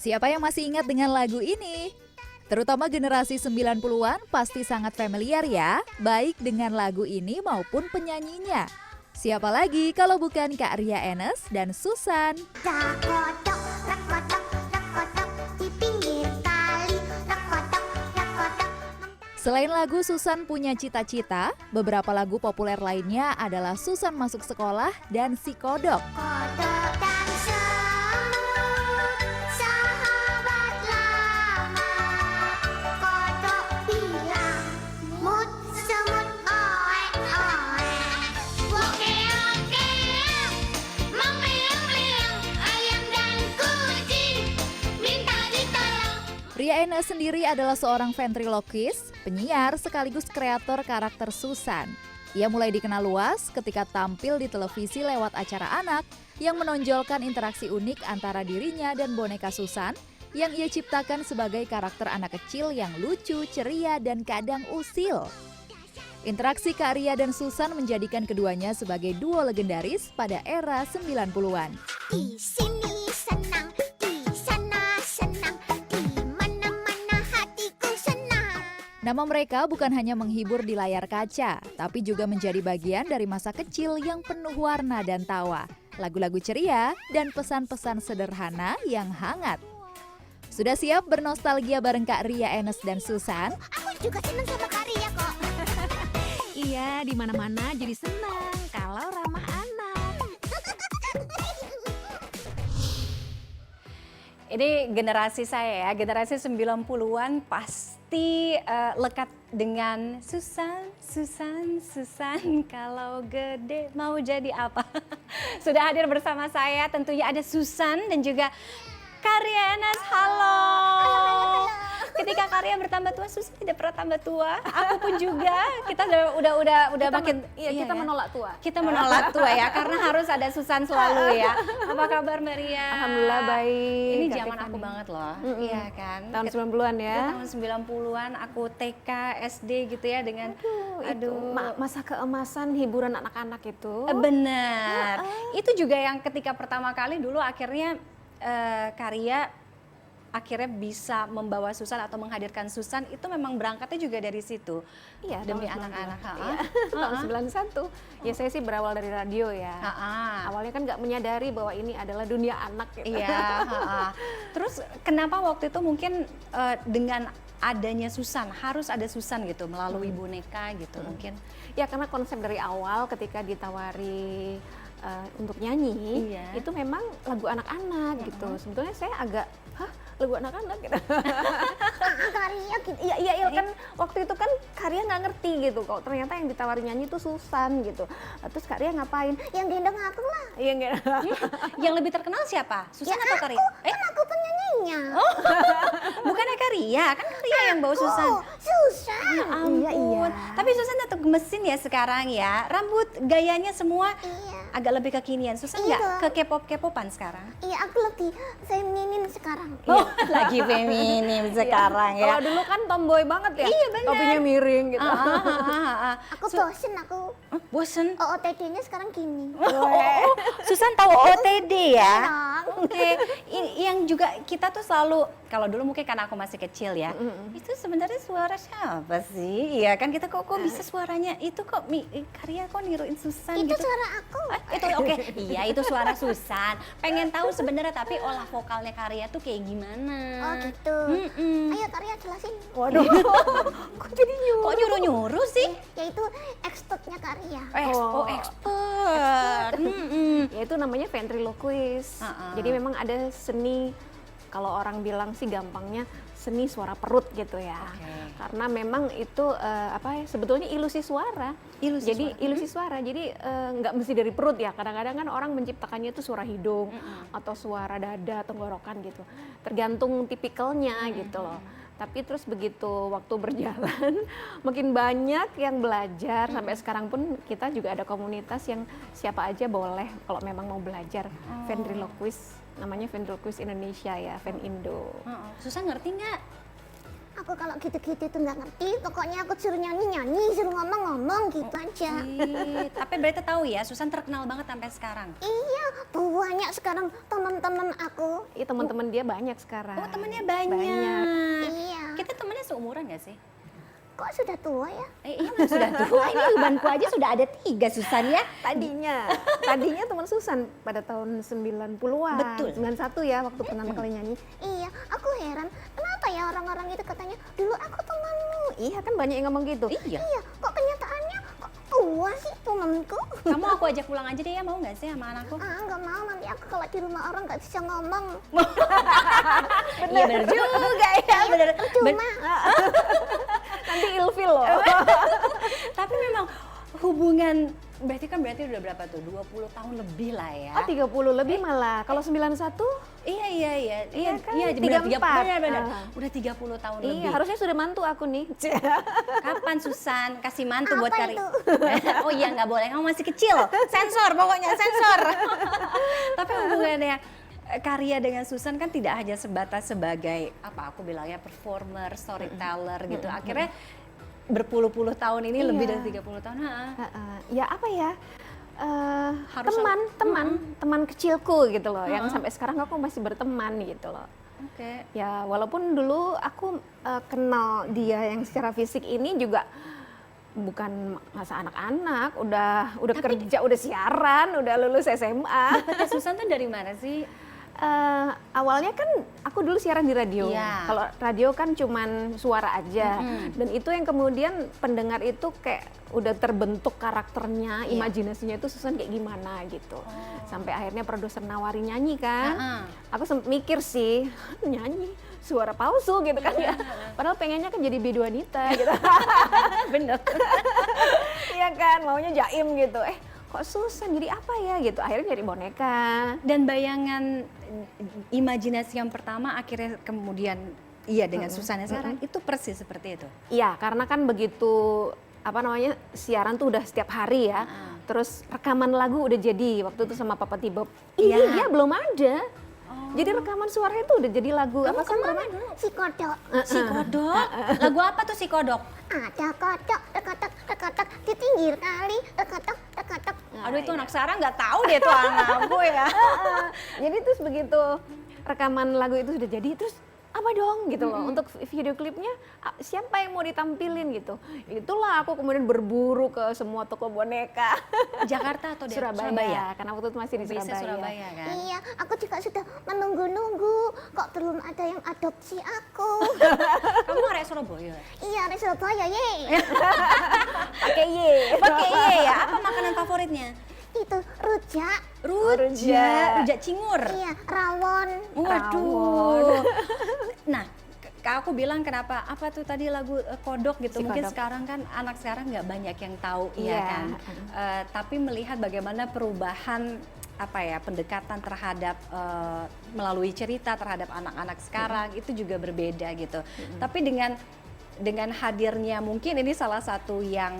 Siapa yang masih ingat dengan lagu ini? Terutama generasi 90-an pasti sangat familiar ya, baik dengan lagu ini maupun penyanyinya. Siapa lagi kalau bukan Kak Ria Enes dan Susan? Rakodok, rakodok, rakodok, di pinggir kali. Rakodok, rakodok. Selain lagu Susan punya cita-cita, beberapa lagu populer lainnya adalah Susan masuk sekolah dan Si Kodok. Kodok dan semut, sahabat lama. Kodok bilang, mut semut oek oek. Oke, memiang-miang, ayam dan kucing minta ditolong. Ria Enes sendiri adalah seorang ventriloquist, penyiar sekaligus kreator karakter Susan. Ia mulai dikenal luas ketika tampil di televisi lewat acara anak yang menonjolkan interaksi unik antara dirinya dan boneka Susan yang ia ciptakan sebagai karakter anak kecil yang lucu, ceria, dan kadang usil. Interaksi Kak Ria dan Susan menjadikan keduanya sebagai duo legendaris pada era 90-an. Di sini senang, di sana senang, di mana-mana hatiku senang. Nama mereka bukan hanya menghibur di layar kaca, tapi juga menjadi bagian dari masa kecil yang penuh warna dan tawa, lagu-lagu ceria, dan pesan-pesan sederhana yang hangat. Sudah siap bernostalgia bareng Kak Ria Enes dan Susan? Aku juga senang sama Karya kok. Iya, di mana-mana jadi senang kalau ramah anak. Ini generasi saya ya, generasi 90-an pasti lekat dengan Susan, Susan, Susan, kalau gede mau jadi apa? Sudah hadir bersama saya tentunya ada Susan dan juga Karya Enes. Halo. Ketika Karya bertambah tua, Susan tidak pernah tambah tua. Aku pun juga. Kita udah Kita makin kita ya? menolak tua. Kita menolak tua ya, karena harus ada Susan selalu ya. Apa kabar Mbak Ria? Alhamdulillah baik. Ini Kak zaman Tiffany. aku banget loh, iya kan? Tahun 90-an ya. Itu tahun 90-an, aku TK, SD gitu ya dengan Itu masa keemasan hiburan anak-anak itu. Bener. Itu juga yang ketika pertama kali dulu akhirnya Karya akhirnya bisa membawa Susan atau menghadirkan Susan itu memang berangkatnya juga dari situ. Iya, Demi tahun 90-an. anak-anak. Iya. Tahun 91. Ya saya sih berawal dari radio ya. Awalnya kan nggak menyadari bahwa ini adalah dunia anak gitu. Iya. Terus kenapa waktu itu mungkin dengan adanya Susan, harus ada Susan gitu melalui boneka gitu mungkin? Ya karena konsep dari awal ketika ditawari untuk nyanyi, Iya. itu memang lagu anak-anak gitu. Sebetulnya saya agak, lagu anak-anak gitu. Karya gitu. Iya kan waktu itu kan Karya nggak ngerti gitu kok. Ternyata yang ditawari nyanyi itu Susan gitu. Terus Karya ngapain? Yang gendong aku lah. Iya nggak? Yang lebih terkenal siapa? Susan Ya atau Karya? Kan aku penyanyinya. Bukannya Karya, kan Karya yang bawa Susan. Oh, Susan. Ya ampun. Iya. Tapi Susan tetap gemesin ya sekarang ya. Rambut gayanya semua Iya. agak lebih kekinian. Susan Iya. nggak ke K-pop-K-popan sekarang? Iya, aku lebih feminin sekarang. Oh, lagi feminim sekarang ya. Kalau dulu kan tomboy banget ya. Iya, benar. Topinya miring gitu. Aku bosen, aku Bosen. OOTD-nya sekarang gini. Oh, Susan tahu OTD ya? Dong. Oke, yang juga kita tuh selalu, kalau dulu mungkin karena aku masih kecil ya, itu sebenarnya suara siapa sih? Iya kan kita kok bisa suaranya itu kok Karya kok niruin Susan Itu gitu. suara aku. Itu oke, iya itu suara Susan. Pengen tahu sebenarnya tapi olah vokalnya Karya tuh kayak gimana? Oh gitu. Mm-mm. Ayo Karya jelasin. Waduh. Kok jadi nyuruh? Kok nyuruh-nyuruh sih? Yaitu expertnya Karya. Expert. Ya itu namanya ventriloquist. Jadi memang ada seni, kalau orang bilang sih gampangnya seni suara perut gitu ya. Karena memang itu sebetulnya ilusi suara. Ilusi suara. Jadi nggak mesti dari perut ya. Kadang-kadang kan orang menciptakannya itu suara hidung atau suara dada, tenggorokan gitu. Tergantung tipikalnya gitu loh. Tapi terus begitu waktu berjalan, makin banyak yang belajar. Sampai sekarang pun kita juga ada komunitas yang siapa aja boleh kalau memang mau belajar ventriloquist. Namanya Ventriloquist Indonesia ya, Venindo. Susan ngerti nggak? Aku kalau gitu-gitu tuh nggak ngerti, pokoknya aku suruh nyanyi-nyanyi, suruh ngomong-ngomong gitu aja. Tapi berarti tahu ya, Susan terkenal banget sampai sekarang. Iya, banyak sekarang teman-teman aku. Iya, teman-teman dia banyak sekarang. Oh, temennya banyak. Iya. Kita temennya seumuran gak sih? Kok sudah tua ya? Iya, memang sudah tua. Ini ubanku aja sudah ada 3, Susan ya. Tadinya teman Susan pada tahun 90-an. Betul. 91 ya waktu pertama kali nyanyi. Iya, aku heran kenapa ya orang-orang itu katanya dulu aku temanmu. Iya kan banyak yang ngomong gitu. Iya. Iya, kok kenyataannya kok tua sih temanku? Kamu aku ajak pulang aja deh ya, mau gak sih sama anakku? Ah, nggak mau, nanti aku kalau di rumah orang nggak bisa ngomong. Iya benar juga ya, benar. Cuma Nanti ilfil loh. Tapi memang hubungan berarti udah berapa tuh? 20 tahun lebih lah ya. Oh 30 lebih malah. Kalau 91? Iya kan? benar 34. benar. Ah. Udah 30 tahun Iya, lebih. harusnya sudah mantu aku nih. Kapan Susan kasih mantu buat Apa Kari? itu? Oh iya nggak boleh, kamu masih kecil. Sensor pokoknya, sensor. Tapi hubungannya Karya dengan Susan kan tidak hanya sebatas sebagai apa aku bilangnya performer, storyteller gitu. Akhirnya berpuluh-puluh tahun ini lebih dari 30 tahun. Ya apa ya? Harus Teman kecilku gitu loh, yang sampai sekarang aku masih berteman gitu loh. Oke. Ya walaupun dulu aku kenal dia yang secara fisik ini juga bukan masa anak-anak, udah kerja, udah siaran, udah lulus SMA. Dapetnya Susan tuh dari mana sih? Awalnya kan aku dulu siaran di radio. Iya. Kalau radio kan cuman suara aja. Dan itu yang kemudian pendengar itu kayak udah terbentuk karakternya, imajinasinya itu Susan kayak gimana gitu. Sampai akhirnya produser nawarin nyanyi kan. Aku sempet mikir sih, nyanyi suara palsu gitu kan ya. Padahal pengennya kan jadi bidu wanita gitu. Bener. Iya kan, maunya jaim gitu. Kok Susan jadi apa ya gitu. Akhirnya jadi boneka. Dan bayangan imajinasi yang pertama akhirnya kemudian iya dengan Susan yang sekarang itu persis seperti itu. Iya, karena kan begitu siaran tuh udah setiap hari ya. Terus rekaman lagu udah jadi waktu itu sama Papa Tibob. Ini dia belum ada. Jadi rekaman suaranya tuh udah jadi lagu. Kamu kemana dulu si kodok. Si Kodok? Lagu apa tuh si Kodok? Ada kodok, rekotok, di pinggir kali, rekotok. Aduh itu anak sekarang nggak tahu deh tuh anakku ya. Jadi terus begitu rekaman lagu itu sudah jadi, terus apa dong gitu loh, untuk video klipnya siapa yang mau ditampilin gitu. Itulah aku kemudian berburu ke semua toko boneka. Jakarta atau Surabaya, karena waktu itu masih di Bisa Surabaya. Surabaya kan? Iya, aku juga sudah menunggu-nunggu, kok belum ada yang adopsi aku. Kamu arek Surabaya? Iya, di Surabaya, ye. Pakai Y. Pakai iya ya, apa makanan favoritnya? Itu rujak, Rujak cingur. iya, rawon. Waduh. Nah, aku bilang kenapa apa tuh tadi lagu Kodok gitu. Si Mungkin Kodok. sekarang kan anak sekarang nggak banyak yang tahu ya Iya. kan. Tapi melihat bagaimana perubahan pendekatan terhadap melalui cerita terhadap anak-anak sekarang itu juga berbeda gitu. Tapi dengan hadirnya mungkin ini salah satu yang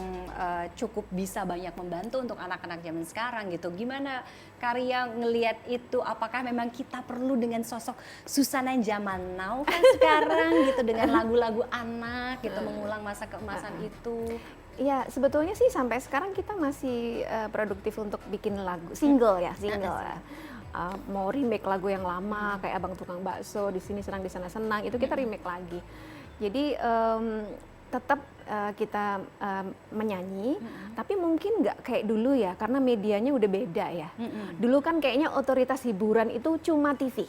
cukup bisa banyak membantu untuk anak-anak zaman sekarang gitu. Gimana Karya ngelihat itu? Apakah memang kita perlu dengan sosok Susana zaman now kan sekarang gitu dengan lagu-lagu anak gitu mengulang masa keemasan itu? Ya sebetulnya sih sampai sekarang kita masih produktif untuk bikin lagu single ya. Mau remake lagu yang lama kayak Abang Tukang Bakso, di sini senang di sana senang, itu kita remake lagi. Jadi tetap kita menyanyi, tapi mungkin nggak kayak dulu ya, karena medianya udah beda ya. Dulu kan kayaknya otoritas hiburan itu cuma TV,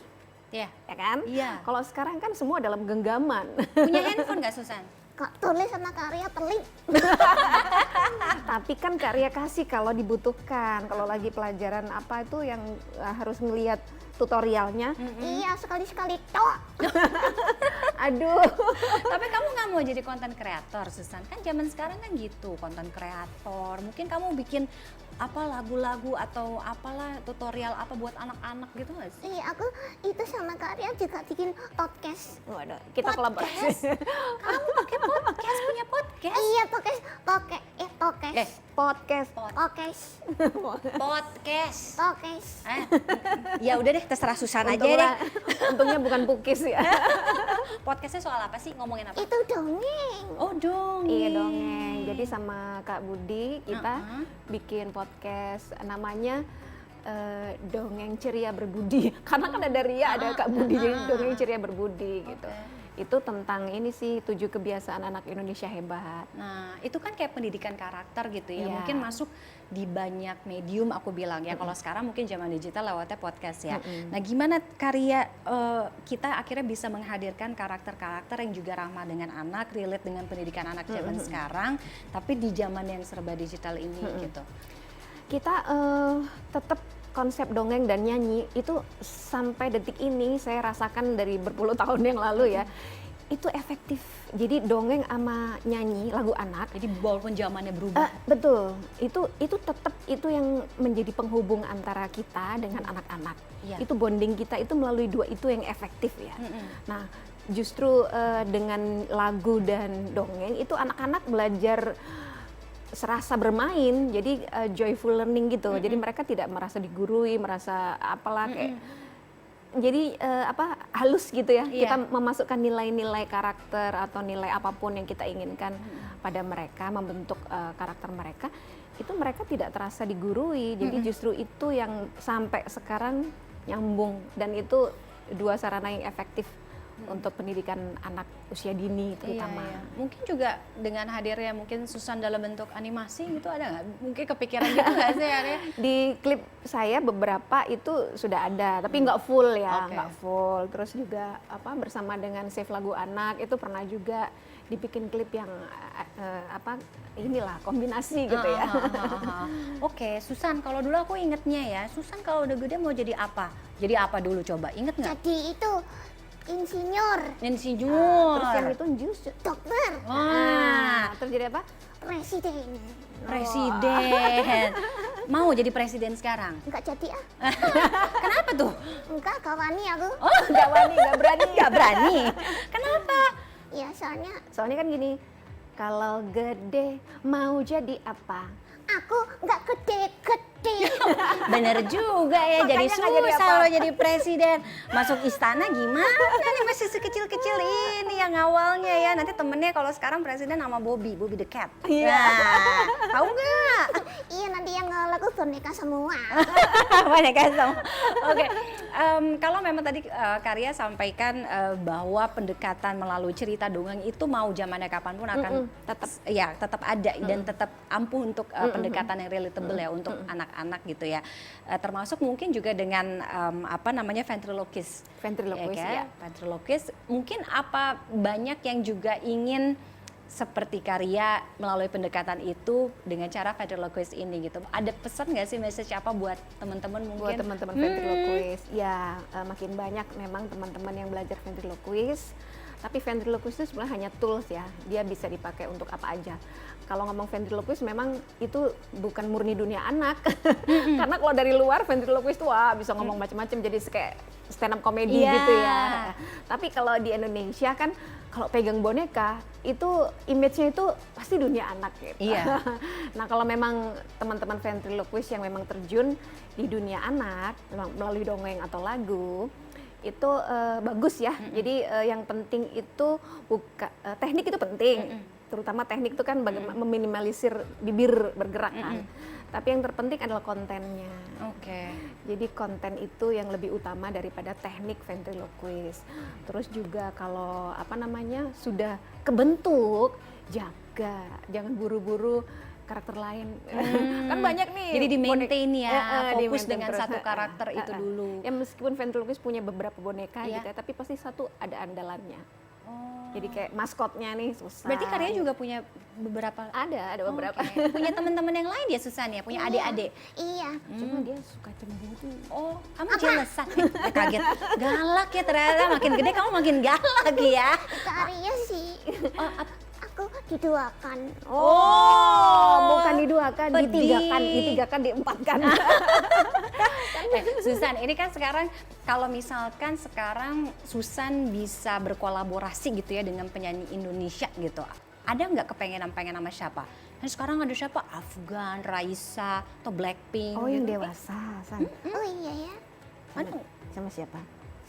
Ya. ya kan? Iya. Kalau sekarang kan semua dalam genggaman. Punya handphone nggak Susan? Kok tulis sama karya pelik. Tapi kan Karya kasih kalau dibutuhkan, kalau lagi pelajaran apa itu yang harus ngelihat tutorialnya. Iya, sekali-sekali tok. Aduh. Tapi kamu nggak mau jadi konten kreator, Susan? Kan zaman sekarang kan gitu, konten kreator. Mungkin kamu bikin apa lagu-lagu atau apalah tutorial apa buat anak-anak gitu nggak sih? Iya, aku itu sama karya juga bikin podcast. Waduh, kita kolaborasi. Kamu pakai podcast, punya podcast? Iya, podcast. Podcast. Ya udah deh, terserah Susan aja deh. Untungnya bukan pukis ya. Podcastnya soal apa sih? Ngomongin apa? Itu dongeng. Oh dong. Iya dongeng. Jadi sama Kak Budi kita bikin podcast namanya Dongeng Ceria Berbudi. Karena kan ada Ria, ada Kak Budi, jadi Dongeng Ceria Berbudi gitu. Itu tentang ini sih 7 kebiasaan anak Indonesia hebat. Nah, itu kan kayak pendidikan karakter gitu ya. Iya. Mungkin masuk di banyak medium aku bilang ya. Kalau sekarang mungkin zaman digital lewatnya podcast ya. Nah, gimana karya kita akhirnya bisa menghadirkan karakter-karakter yang juga ramah dengan anak, relate dengan pendidikan anak zaman sekarang, tapi di zaman yang serba digital ini gitu. Kita tetap konsep dongeng dan nyanyi itu sampai detik ini saya rasakan dari berpuluh tahun yang lalu ya, itu efektif. Jadi dongeng sama nyanyi lagu anak. Jadi walaupun zamannya berubah. Betul, itu tetap itu yang menjadi penghubung antara kita dengan anak-anak. Iya. Itu bonding kita itu melalui dua itu yang efektif ya. Nah, justru dengan lagu dan dongeng itu anak-anak belajar serasa bermain, jadi joyful learning gitu. Jadi mereka tidak merasa digurui, merasa apalah kayak jadi halus gitu ya. Iya. Kita memasukkan nilai-nilai karakter atau nilai apapun yang kita inginkan pada mereka, membentuk karakter mereka, itu mereka tidak terasa digurui. Jadi justru itu yang sampai sekarang nyambung, dan itu dua sarana yang efektif untuk pendidikan anak usia dini terutama. Iya. Mungkin juga dengan hadirnya mungkin Susan dalam bentuk animasi gitu, ada nggak? Mungkin kepikiran gitu nggak sih Arya? Di klip saya beberapa itu sudah ada, tapi nggak full ya, Oke. nggak full. Terus juga bersama dengan Save Lagu Anak itu pernah juga dibikin klip yang inilah kombinasi gitu ya. Oke, Susan, kalau dulu aku ingetnya ya, Susan kalau udah gede mau jadi apa? Jadi apa dulu coba? Inget nggak? Jadi itu insinyur, Insinyur. Terus yang itu jus dokter, Wah, terus jadi apa? presiden. presiden. Mau jadi presiden sekarang? Enggak jadi ah. Kenapa tuh? Enggak, kawani aku. Oh, nggak berani, nggak berani. Nggak berani. Kenapa? Ya soalnya Soalnya kan gini, kalau gede mau jadi apa? aku enggak gede-gede. Bener juga ya, jadi Makanya nggak jadi susah apa-apa. lo jadi presiden. Masuk istana gimana nih, masih sekecil-kecil ini yang awalnya ya. Nanti temennya kalau sekarang presiden nama Bobby the Cat. Iya. Nah, tahu nggak? Iya, nanti yang lagu boneka semua. Banyak kan. Oke, kalau memang tadi Karya sampaikan bahwa pendekatan melalui cerita dongeng itu mau zamannya kapanpun akan tetap ada dan tetap ampuh untuk pendekatan yang relatable ya untuk anak-anak gitu ya. Termasuk mungkin juga dengan ventriloquist. Ventriloquist ya. Ventriloquist. Mungkin apa banyak yang juga ingin seperti Karya melalui pendekatan itu dengan cara ventriloquist ini gitu. Ada pesan nggak sih, message apa buat teman-teman mungkin? Buat teman-teman ventriloquist, ya makin banyak memang teman-teman yang belajar ventriloquist. Tapi ventriloquist itu sebenarnya hanya tools ya, dia bisa dipakai untuk apa aja. Kalau ngomong ventriloquist memang itu bukan murni dunia anak, karena kalau dari luar ventriloquist itu wah bisa ngomong macam-macam, jadi kayak stand up comedy gitu ya. Tapi kalau di Indonesia kan kalau pegang boneka itu image-nya itu pasti dunia anak gitu. Iya. Nah kalau memang teman-teman ventriloquist yang memang terjun di dunia anak melalui dongeng atau lagu itu bagus ya. Jadi yang penting itu teknik itu penting. Terutama teknik itu kan bagaimana meminimalisir bibir bergerak kan. Tapi yang terpenting adalah kontennya. Oke. Jadi konten itu yang lebih utama daripada teknik ventriloquist. Terus juga kalau sudah kebentuk, jaga, jangan buru-buru karakter lain. Kan banyak nih. Jadi di-maintain ya, fokus di-maintain dengan terus. satu karakter itu dulu. Ya meskipun ventriloquist punya beberapa boneka Iya. gitu ya, tapi pasti satu ada andalannya. Oh. Jadi kayak maskotnya nih susah. Berarti Karya juga punya beberapa. ada beberapa. Oke. Punya teman-teman yang lain ya Susan ya, punya adik-adik. Iya. Cuma dia suka cemburu. Oh, kamu jealousan. Kaget. Galak ya ternyata, makin gede kamu makin galak ya. Karya sih. Aku diduakan. Bukan diduakan, pedih. ditigakan, diempatkan. Susan, ini kan sekarang kalau misalkan sekarang Susan bisa berkolaborasi gitu ya dengan penyanyi Indonesia gitu. Ada nggak kepengen sama siapa? Kan sekarang ada siapa? Afgan, Raisa, atau Blackpink. Oh yang gitu. dewasa, San. Oh iya ya. Ada. Sama siapa?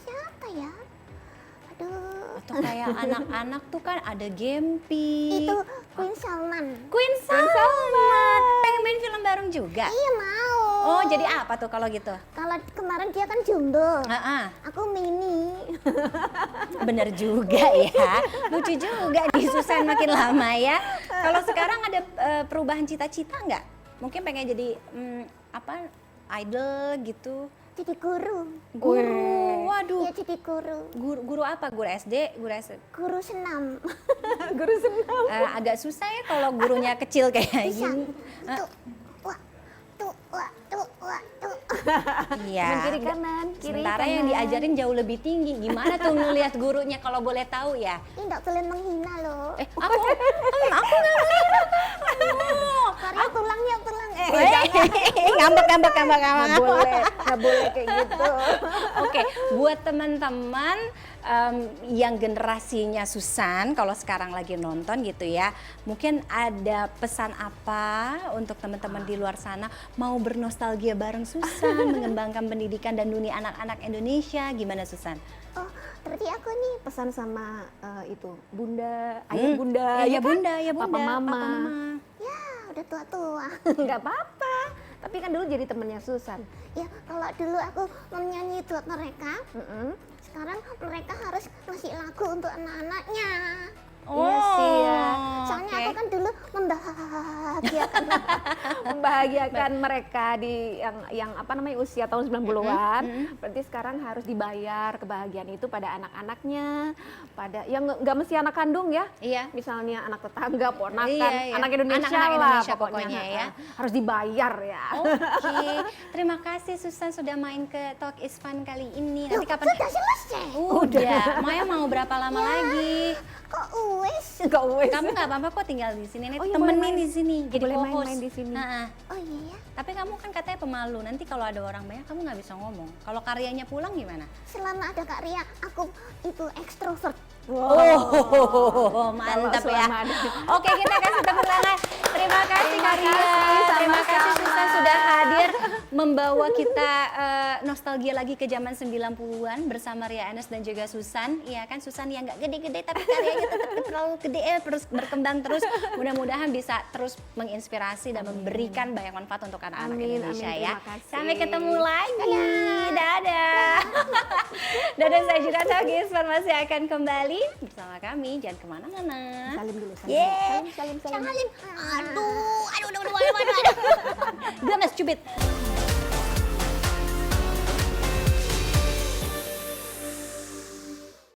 Siapa ya? Aduh. Atau kayak anak-anak tuh kan ada Gempi. Itu Queen Salman. Queen Salman. Pengen main film bareng juga? Iya mau. Oh, jadi apa tuh kalau gitu? Kalau kemarin dia kan jumbo. Aku mini. Bener juga ya. Lucu juga nih Susan makin lama ya. Kalau sekarang ada perubahan cita-cita nggak? Mungkin pengen jadi apa idol gitu? Jadi guru. Guru, waduh. Iya jadi guru. Guru apa? Guru SD? Guru SD? Guru senam. Guru senam. Agak susah ya kalau gurunya kecil kayak Bisa. gini. Tuh, wah, tuh, wah, tuh, wah, tuh. Iya. Kanan, kiri kanan, kiri Sementara kanan. yang diajarin jauh lebih tinggi. Gimana tuh ngelihat gurunya kalau boleh tahu ya? Ini nggak boleh menghina loh. Aku nggak mengira kamu. Karena tulangnya tulang. Ngambek. Nggak boleh kayak gitu. Oke, buat teman-teman yang generasinya Susan, kalau sekarang lagi nonton gitu ya, mungkin ada pesan apa untuk teman-teman di luar sana mau bernostalgia bareng Susan, mengembangkan pendidikan dan dunia anak-anak Indonesia, gimana Susan? Oh, berarti aku nih Pesan sama itu bunda, ayah bunda, Ya kan? bunda, ya bunda, papa mama. ya udah tua-tua. Nggak apa-apa. Tapi kan dulu jadi temennya Susan. Ya kalau dulu aku menyanyi buat mereka, sekarang mereka harus ngasih lagu untuk anak-anaknya. Iya sih ya. Soalnya oke. aku kan dulu membahagiakan. Membahagiakan mereka di yang apa namanya usia tahun 90-an. Berarti sekarang harus dibayar kebahagiaan itu pada anak-anaknya, pada yang nggak mesti anak kandung ya. Iya. Misalnya anak tetangga, ponakan, Iya. anak Indonesia Anak-anak lah Indonesia pokoknya. pokoknya ya. Harus dibayar ya. Oke, terima kasih Susan sudah main ke Talk is Fun kali ini. Nanti kapan? Sudah selesai. Udah. Maya mau berapa lama lagi? Kok uwes? Nggak wes. Kamu nggak apa-apa kok tinggal di sini. Nih Oh iya, temenin boleh main. di sini. Jadi Boleh co-host. main-main di sini. Oh iya ya. Tapi kamu kan katanya pemalu. Nanti kalau ada orang banyak kamu nggak bisa ngomong. Kalau karyanya pulang gimana? Selama ada Kak Ria, aku itu ekstrovert. Oh, mantap ya. selama ada. Oke, kita kasih tepuk tangan. Terima kasih Terima Kak Ria. kasih, Terima kasih sama-sama. Susan sudah hadir membawa kita nostalgia lagi ke zaman 90-an bersama Ria Enes dan juga Susan. Iya kan Susan yang nggak gede-gede tapi karyanya tetap terlalu gede terus berkembang terus. Mudah-mudahan bisa terus menginspirasi dan memberikan banyak manfaat untuk anak-anak Amin, Indonesia amin, ya. terima kasih. Sampai ketemu lagi. Dadah. Dadah saya juga Talkis masih akan kembali bersama kami. Jangan kemana-mana. Salim dulu, salim. Yeah. Salim. Salim. Aduh. Gemes cubit.